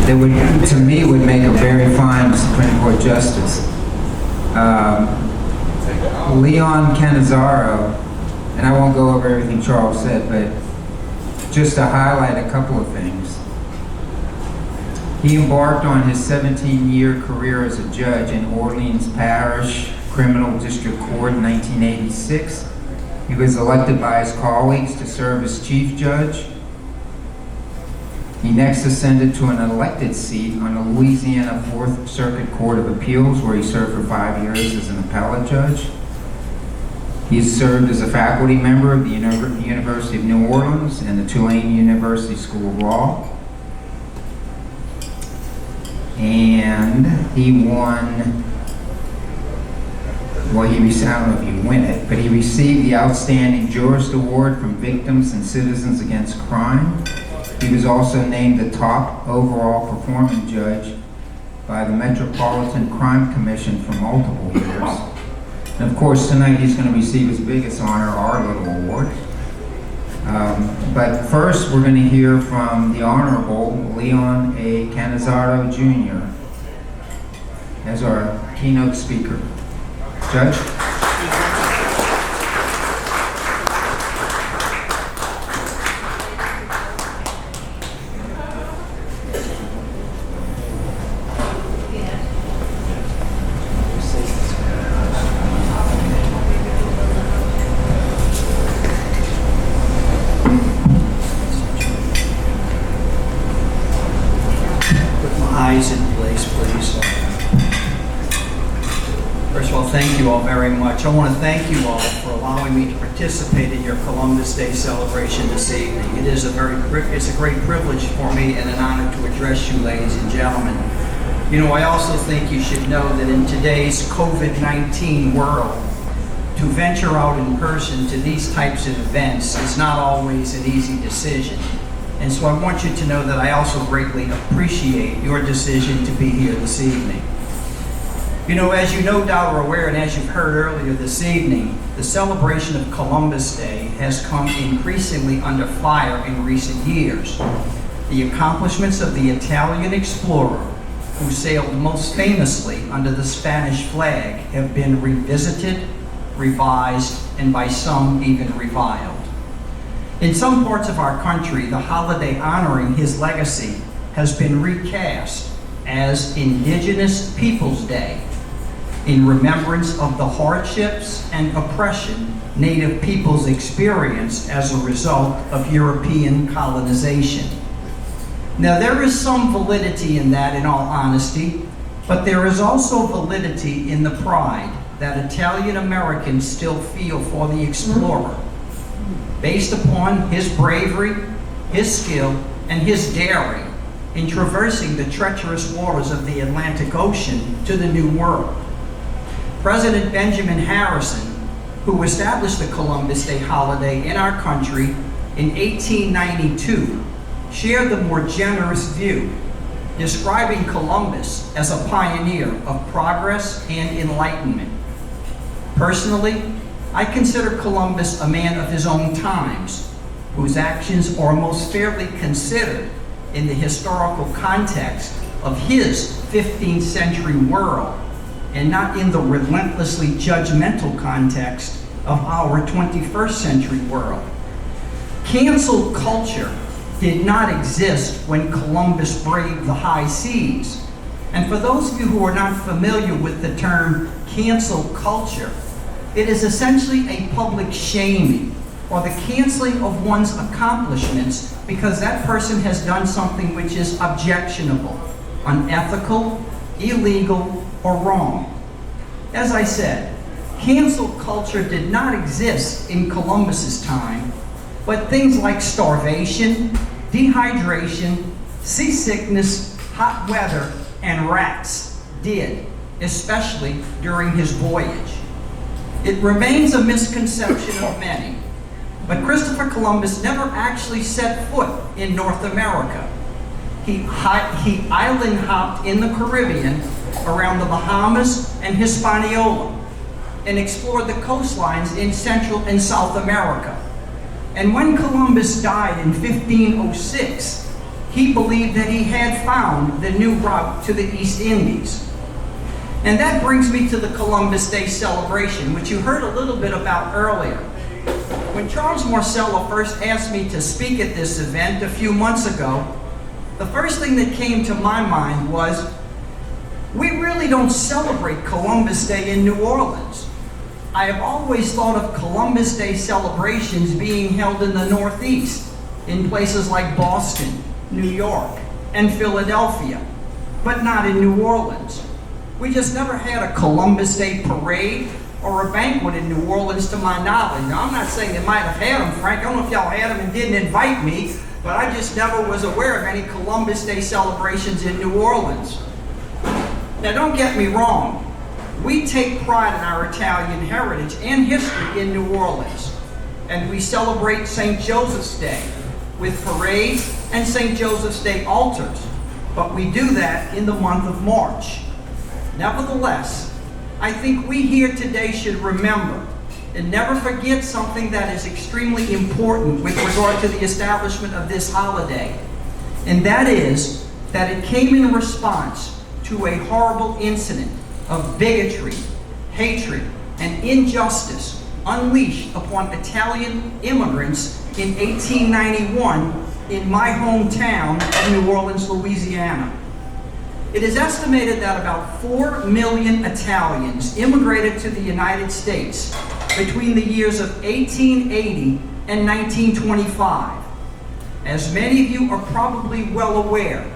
that would, to me, would make a very fine Supreme Court justice. Leon Cannizzaro, and I won't go over everything Charles said, but just to highlight a couple of things. He embarked on his 17-year career as a judge in Orleans Parish Criminal District Court in 1986. He was elected by his colleagues to serve as chief judge. He next ascended to an elected seat on the Louisiana 4th Circuit Court of Appeals, where he served for 5 years as an appellate judge. He served as a faculty member of the University of New Orleans and the Tulane University School of Law. And he won, well, I don't know if you win it, but he received the Outstanding Jurist Award from Victims and Citizens Against Crime. He was also named the top overall performing judge by the Metropolitan Crime Commission for multiple years. And of course, tonight he's going to receive his biggest honor, our little award. But first, we're going to hear from the Honorable Leon A. Cannizzaro, Jr. as our keynote speaker. Judge? I want to thank you all for allowing me to participate in your Columbus Day celebration this evening. It's a great privilege for me and an honor to address you, ladies and gentlemen. You know, I also think you should know that in today's COVID-19 world, to venture out in person to these types of events is not always an easy decision. And so I want you to know that I also greatly appreciate your decision to be here this evening. You know, as you no doubt are aware, and as you've heard earlier this evening, the celebration of Columbus Day has come increasingly under fire in recent years. The accomplishments of the Italian explorer, who sailed most famously under the Spanish flag, have been revisited, revised, and by some even reviled. In some parts of our country, the holiday honoring his legacy has been recast as Indigenous Peoples Day, in remembrance of the hardships and oppression Native peoples experienced as a result of European colonization. Now, there is some validity in that, in all honesty, but there is also validity in the pride that Italian Americans still feel for the explorer, based upon his bravery, his skill, and his daring in traversing the treacherous waters of the Atlantic Ocean to the New World. President Benjamin Harrison, who established the Columbus Day holiday in our country in 1892, shared the more generous view, describing Columbus as a pioneer of progress and enlightenment. Personally, I consider Columbus a man of his own times, whose actions are most fairly considered in the historical context of his 15th century world, and not in the relentlessly judgmental context of our 21st century world. Cancel culture did not exist when Columbus braved the high seas. And for those of you who are not familiar with the term cancel culture, it is essentially a public shaming or the canceling of one's accomplishments because that person has done something which is objectionable, unethical, illegal, or wrong. As I said, cancel culture did not exist in Columbus's time, but things like starvation, dehydration, seasickness, hot weather, and rats did, especially during his voyage. It remains a misconception of many, but Christopher Columbus never actually set foot in North America. He island hopped in the Caribbean, around the Bahamas and Hispaniola, and explored the coastlines in Central and South America. And when Columbus died in 1506, he believed that he had found the new route to the East Indies. And that brings me to the Columbus Day celebration, which you heard a little bit about earlier. When Charles Marcello first asked me to speak at this event a few months ago, the first thing that came to my mind was, we really don't celebrate Columbus Day in New Orleans. I have always thought of Columbus Day celebrations being held in the Northeast, in places like Boston, New York, and Philadelphia, but not in New Orleans. We just never had a Columbus Day parade or a banquet in New Orleans to my knowledge. Now, I'm not saying they might have had them, Frank. I don't know if y'all had them and didn't invite me, but I just never was aware of any Columbus Day celebrations in New Orleans. Now, don't get me wrong. We take pride in our Italian heritage and history in New Orleans, and we celebrate St. Joseph's Day with parades and St. Joseph's Day altars, but we do that in the month of March. Nevertheless, I think we here today should remember and never forget something that is extremely important with regard to the establishment of this holiday, and that is that it came in response to a horrible incident of bigotry, hatred, and injustice unleashed upon Italian immigrants in 1891 in my hometown of New Orleans, Louisiana. It is estimated that about 4 million Italians immigrated to the United States between the years of 1880 and 1925. As many of you are probably well aware,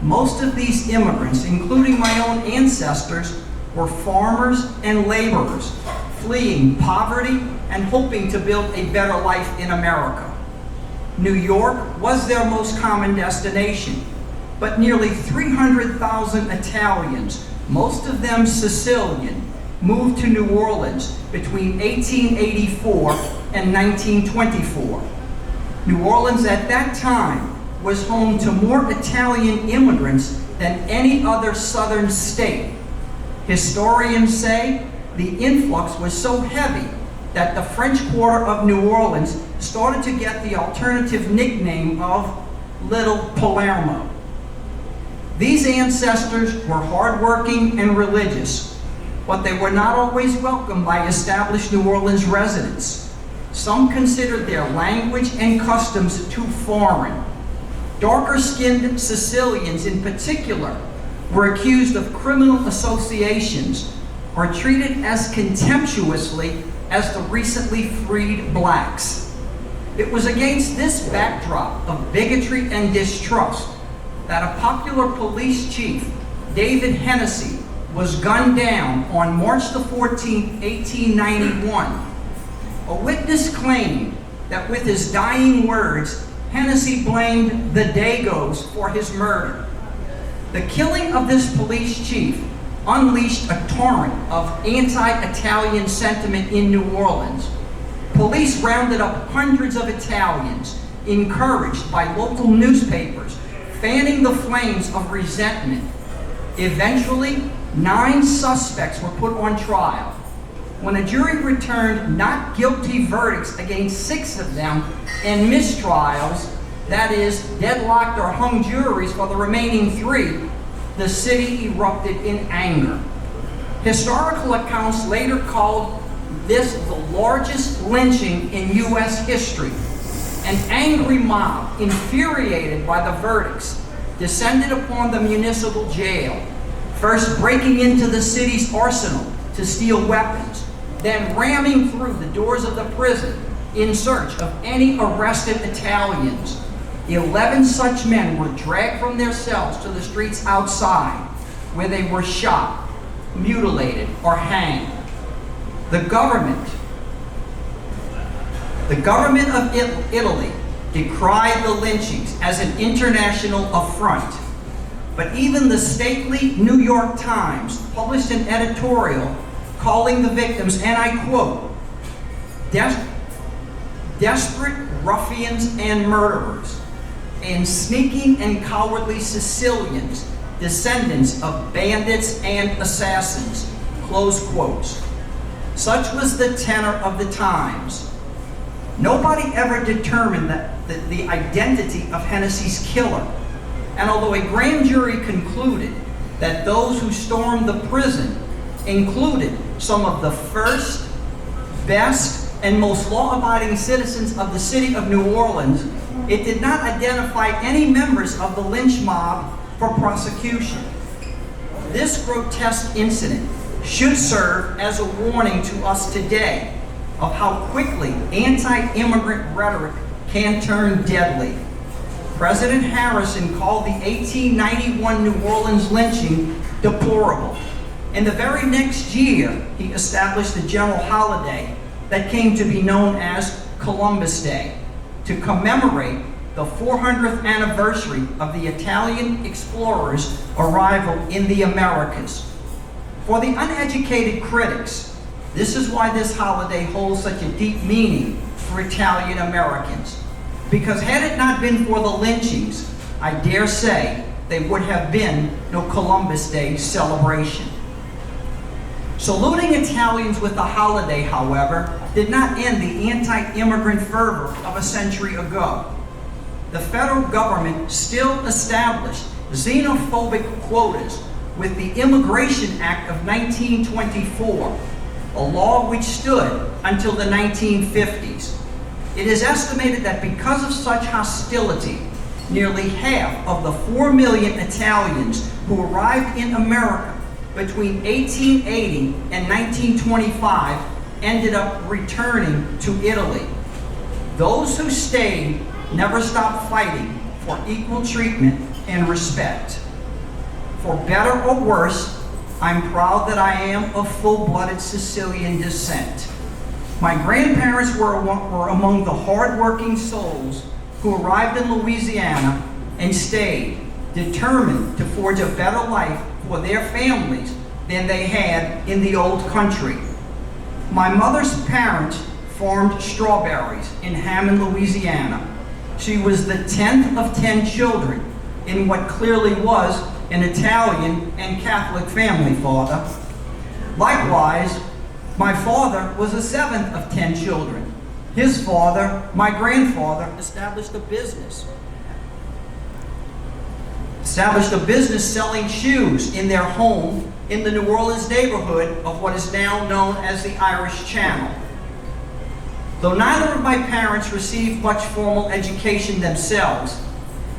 most of these immigrants, including my own ancestors, were farmers and laborers fleeing poverty and hoping to build a better life in America. New York was their most common destination, but nearly 300,000 Italians, most of them Sicilian, moved to New Orleans between 1884 and 1924. New Orleans at that time was home to more Italian immigrants than any other southern state. Historians say the influx was so heavy that the French Quarter of New Orleans started to get the alternative nickname of Little Palermo. These ancestors were hardworking and religious, but they were not always welcomed by established New Orleans residents. Some considered their language and customs too foreign. Darker-skinned Sicilians in particular were accused of criminal associations or treated as contemptuously as the recently freed blacks. It was against this backdrop of bigotry and distrust that a popular police chief, David Hennessy, was gunned down on March the 14th, 1891. A witness claimed that with his dying words, Hennessy blamed the Dagos for his murder. The killing of this police chief unleashed a torrent of anti-Italian sentiment in New Orleans. Police rounded up hundreds of Italians, encouraged by local newspapers, fanning the flames of resentment. Eventually, 9 suspects were put on trial. When a jury returned not guilty verdicts against 6 of them and mistrials, that is, deadlocked or hung juries for the remaining 3, the city erupted in anger. Historical accounts later called this the largest lynching in U.S. history. An angry mob, infuriated by the verdicts, descended upon the municipal jail, first breaking into the city's arsenal to steal weapons, then ramming through the doors of the prison in search of any arrested Italians. 11 such men were dragged from their cells to the streets outside, where they were shot, mutilated, or hanged. The government of Italy decried the lynchings as an international affront. But even the stately New York Times published an editorial calling the victims, and I quote, desperate ruffians and murderers, and sneaking and cowardly Sicilians, descendants of bandits and assassins, close quotes. Such was the tenor of the Times. Nobody ever determined the identity of Hennessy's killer, And although a grand jury concluded that those who stormed the prison included some of the first, best, and most law-abiding citizens of the city of New Orleans, it did not identify any members of the lynch mob for prosecution. This grotesque incident should serve as a warning to us today of how quickly anti-immigrant rhetoric can turn deadly. President Harrison called the 1891 New Orleans lynching deplorable. And the very next year, he established a general holiday that came to be known as Columbus Day to commemorate the 400th anniversary of the Italian explorers' arrival in the Americas. For the uneducated critics, this is why this holiday holds such a deep meaning for Italian Americans. Because had it not been for the lynchings, I dare say there would have been no Columbus Day celebration. Saluting Italians with the holiday, however, did not end the anti-immigrant fervor of a century ago. The federal government still established xenophobic quotas with the Immigration Act of 1924, a law which stood until the 1950s. It is estimated that because of such hostility, nearly half of the 4 million Italians who arrived in America between 1880 and 1925 ended up returning to Italy. Those who stayed never stopped fighting for equal treatment and respect. For better or worse, I'm proud that I am of full-blooded Sicilian descent. My grandparents were among the hard-working souls who arrived in Louisiana and stayed, determined to forge a better life for their families than they had in the old country. My mother's parents farmed strawberries in Hammond, Louisiana. She was the 10th of 10 children in what clearly was an Italian and Catholic family, Father. Likewise, my father was the 7th of 10 children. His father, my grandfather, established a business selling shoes in their home in the New Orleans neighborhood of what is now known as the Irish Channel. Though neither of my parents received much formal education themselves,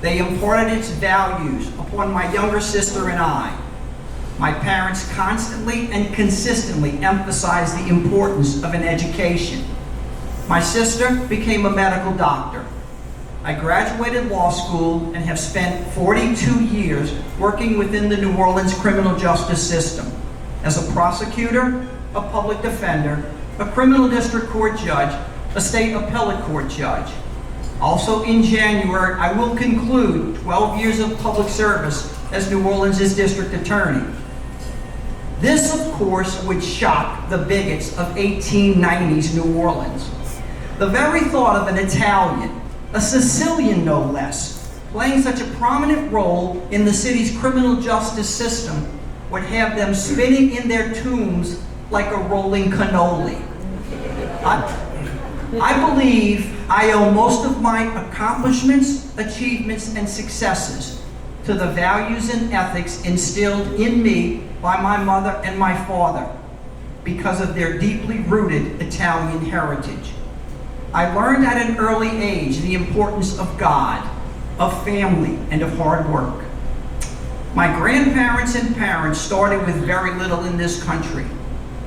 they imparted its values upon my younger sister and I. My parents constantly and consistently emphasized the importance of an education. My sister became a medical doctor. I graduated law school and have spent 42 years working within the New Orleans criminal justice system as a prosecutor, a public defender, a criminal district court judge, a state appellate court judge. Also in January, I will conclude 12 years of public service as New Orleans' district attorney. This, of course, would shock the bigots of 1890s New Orleans. The very thought of an Italian, a Sicilian no less, playing such a prominent role in the city's criminal justice system would have them spinning in their tombs like a rolling cannoli. I believe I owe most of my accomplishments, achievements, and successes to the values and ethics instilled in me by my mother and my father because of their deeply rooted Italian heritage. I learned at an early age the importance of God, of family, and of hard work. My grandparents and parents started with very little in this country,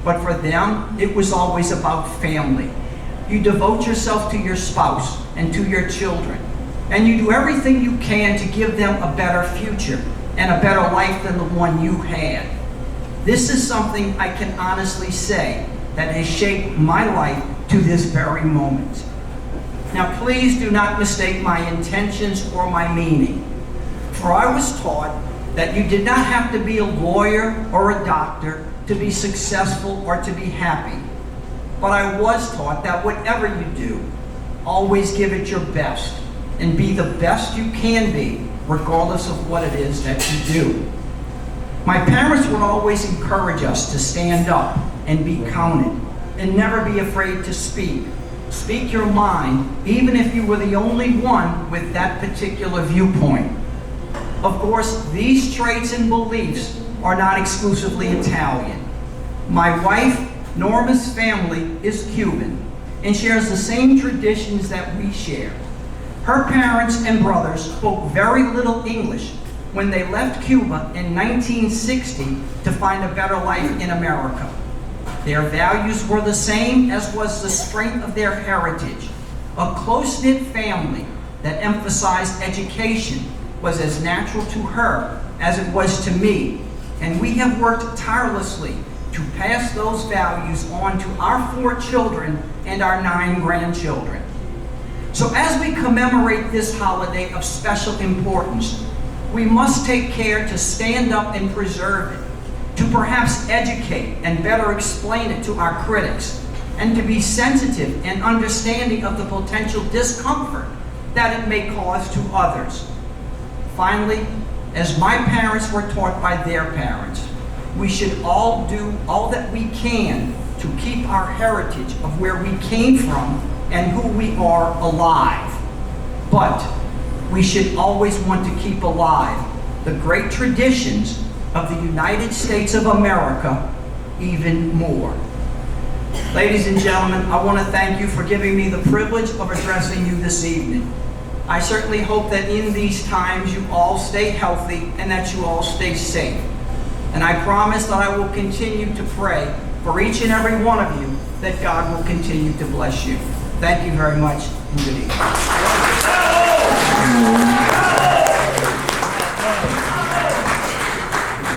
but for them, it was always about family. You devote yourself to your spouse and to your children, and you do everything you can to give them a better future and a better life than the one you had. This is something I can honestly say that has shaped my life to this very moment. Now, please do not mistake my intentions or my meaning, for I was taught that you did not have to be a lawyer or a doctor to be successful or to be happy. But I was taught that whatever you do, always give it your best and be the best you can be, regardless of what it is that you do. My parents would always encourage us to stand up and be counted and never be afraid to speak. Speak your mind, even if you were the only one with that particular viewpoint. Of course, these traits and beliefs are not exclusively Italian. My wife, Norma's family is Cuban and shares the same traditions that we share. Her parents and brothers spoke very little English when they left Cuba in 1960 to find a better life in America. Their values were the same as was the strength of their heritage. A close-knit family that emphasized education was as natural to her as it was to me, and we have worked tirelessly to pass those values on to our 4 children and our 9 grandchildren. So as we commemorate this holiday of special importance, we must take care to stand up and preserve it, to perhaps educate and better explain it to our critics, and to be sensitive and understanding of the potential discomfort that it may cause to others. Finally, as my parents were taught by their parents, we should all do all that we can to keep our heritage of where we came from and who we are alive. But we should always want to keep alive the great traditions of the United States of America even more. Ladies and gentlemen, I want to thank you for giving me the privilege of addressing you this evening. I certainly hope that in these times you all stay healthy and that you all stay safe. And I promise that I will continue to pray for each and every one of you that God will continue to bless you. Thank you very much, and good evening.